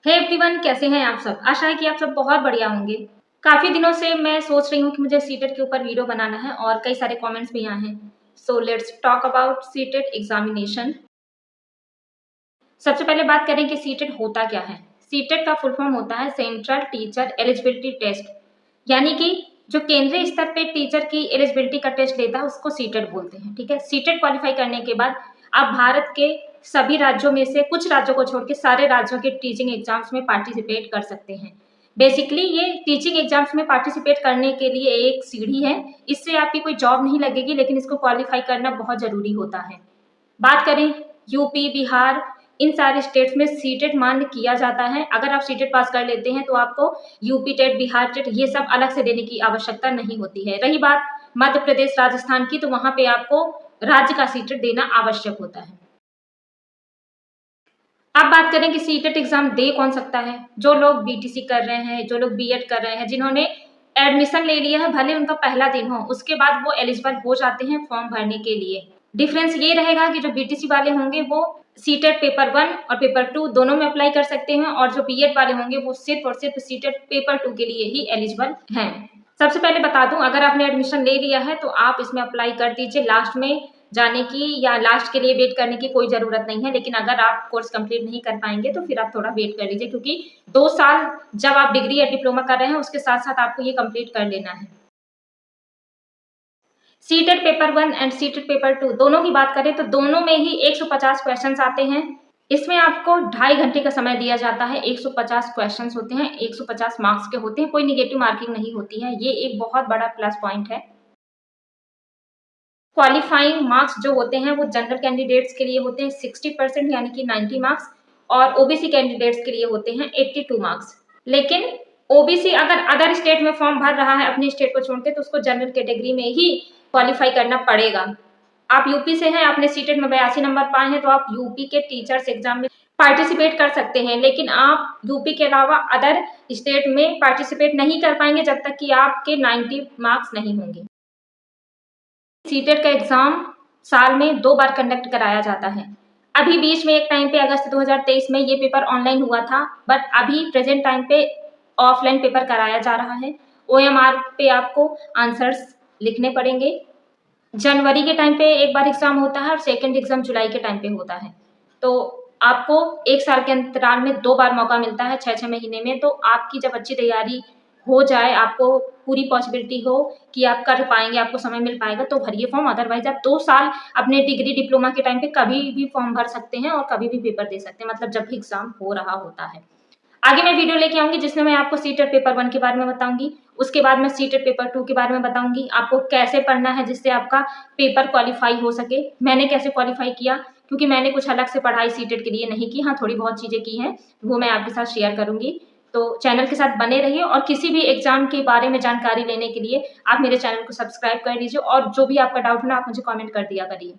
Hey everyone, कैसे हैं आप सब। आशा है कि आप सब बहुत बढ़िया होंगे। काफी दिनों से मैं सोच रही हूँ कि मुझे सीटेट के ऊपर वीडियो बनाना है और कई सारे कमेंट्स भी आए हैं। So let's talk about CTET examination. सबसे पहले बात करें कि सीटेट होता क्या है। सीटेट का फुल फॉर्म होता है सेंट्रल टीचर एलिजिबिलिटी टेस्ट, यानी कि जो केंद्रीय स्तर पे टीचर की एलिजिबिलिटी का टेस्ट लेता है उसको सीटेट बोलते हैं। ठीक है, सीटेट क्वालिफाई करने के बाद आप भारत के सभी राज्यों में से कुछ राज्यों को छोड़ के सारे राज्यों के टीचिंग एग्जाम्स में पार्टिसिपेट कर सकते हैं। बेसिकली ये टीचिंग एग्जाम्स में पार्टिसिपेट करने के लिए एक सीढ़ी है। इससे आपकी कोई जॉब नहीं लगेगी, लेकिन इसको क्वालिफाई करना बहुत जरूरी होता है। बात करें यूपी, बिहार, इन सारे स्टेट्स में सीटेट मान्य किया जाता है। अगर आप सीटेट पास कर लेते हैं तो आपको यूपी टेट, बिहार टेट ये सब अलग से देने की आवश्यकता नहीं होती है। रही बात मध्य प्रदेश, राजस्थान की, तो वहां पे आपको राज्य का सीटेट देना आवश्यक होता है। अब बात करें कि सीटेट एग्जाम दे कौन सकता है। जो लोग बीटीसी कर रहे हैं, जो लोग बीएड कर रहे हैं, जिन्होंने एडमिशन ले लिया है, भले उनका पहला दिन हो, उसके बाद वो एलिजिबल हो जाते हैं फॉर्म भरने के लिए। डिफरेंस ये रहेगा कि जो बीटीसी वाले होंगे वो सीटेट पेपर 1 और पेपर 2 दोनों में अप्लाई कर सकते हैं, और जो बीएड वाले होंगे वो सिर्फ और सिर्फ सीटेट पेपर 2 के लिए ही एलिजिबल हैं। सबसे पहले बता दूं, अगर आपने एडमिशन ले लिया है तो आप इसमें अप्लाई कर दीजिए। लास्ट में जाने की या लास्ट के लिए वेट करने की कोई ज़रूरत नहीं है। लेकिन अगर आप कोर्स कंप्लीट नहीं कर पाएंगे तो फिर आप थोड़ा वेट कर लीजिए, क्योंकि 2 साल जब आप डिग्री या डिप्लोमा कर रहे हैं उसके साथ साथ आपको ये कंप्लीट कर लेना है। CTET paper 1 and CTET paper 2 दोनों की बात करें तो दोनों में ही 150 क्वेश्चंस आते हैं। इसमें आपको 2.5 घंटे का समय दिया जाता है। 150 क्वेश्चंस होते हैं, 150 मार्क्स के होते हैं, कोई निगेटिव मार्किंग नहीं होती है। ये एक बहुत बड़ा प्लस पॉइंट है। क्वालिफाइंग मार्क्स जो होते हैं वो जनरल कैंडिडेट्स के लिए होते हैं 60%, यानी कि 90 मार्क्स, और ओबीसी कैंडिडेट्स के लिए होते हैं 82 मार्क्स। लेकिन ओबीसी अगर अदर स्टेट में फॉर्म भर रहा है अपनी स्टेट को छोड़ के, तो उसको जनरल कैटेगरी में ही क्वालिफाई करना पड़ेगा। आप यूपी से हैं, आपने सीटेट में 82 नंबर पाए हैं, तो आप यूपी के टीचर्स एग्जाम में पार्टिसिपेट कर सकते हैं। लेकिन आप यूपी के अलावा अदर स्टेट में पार्टिसिपेट नहीं कर पाएंगे जब तक कि आपके 90 मार्क्स नहीं होंगे। सीटेट का एग्जाम साल में 2 बार कंडक्ट कराया जाता है। अभी बीच में एक टाइम पे अगस्त 2023 में ये पेपर ऑनलाइन हुआ था, बट अभी प्रेजेंट टाइम पे ऑफलाइन पेपर कराया जा रहा है। ओएमआर पे आपको आंसर्स लिखने पड़ेंगे। जनवरी के टाइम पे एक बार एग्जाम होता है और सेकेंड एग्जाम जुलाई के टाइम पे होता है। तो आपको 1 साल के अंतराल में 2 बार मौका मिलता है, 6-6 महीने में। तो आपकी जब अच्छी तैयारी हो जाए, आपको पूरी पॉसिबिलिटी हो कि आप कर पाएंगे, आपको समय मिल पाएगा, तो भरिए फॉर्म। अदरवाइज आप 2 साल अपने डिग्री डिप्लोमा के टाइम पे कभी भी फॉर्म भर सकते हैं और कभी भी पेपर दे सकते हैं, मतलब जब भी एग्जाम हो रहा होता है। आगे मैं वीडियो लेके आऊंगी जिसमें मैं आपको सीटेट पेपर 1 के बारे में बताऊंगी। उसके बाद मैं सीटेट पेपर 2 के बारे में बताऊंगी, आपको कैसे पढ़ना है जिससे आपका पेपर क्वालिफाई हो सके। मैंने कैसे क्वालिफाई किया, क्योंकि मैंने कुछ अलग से पढ़ाई सीटेट के लिए नहीं की। हाँ, थोड़ी बहुत चीज़ें की हैं, वो मैं आपके साथ शेयर करूंगी। तो चैनल के साथ बने रहिए, और किसी भी एग्जाम के बारे में जानकारी लेने के लिए आप मेरे चैनल को सब्सक्राइब कर लीजिए, और जो भी आपका डाउट हो ना, आप मुझे कमेंट कर दिया करिए।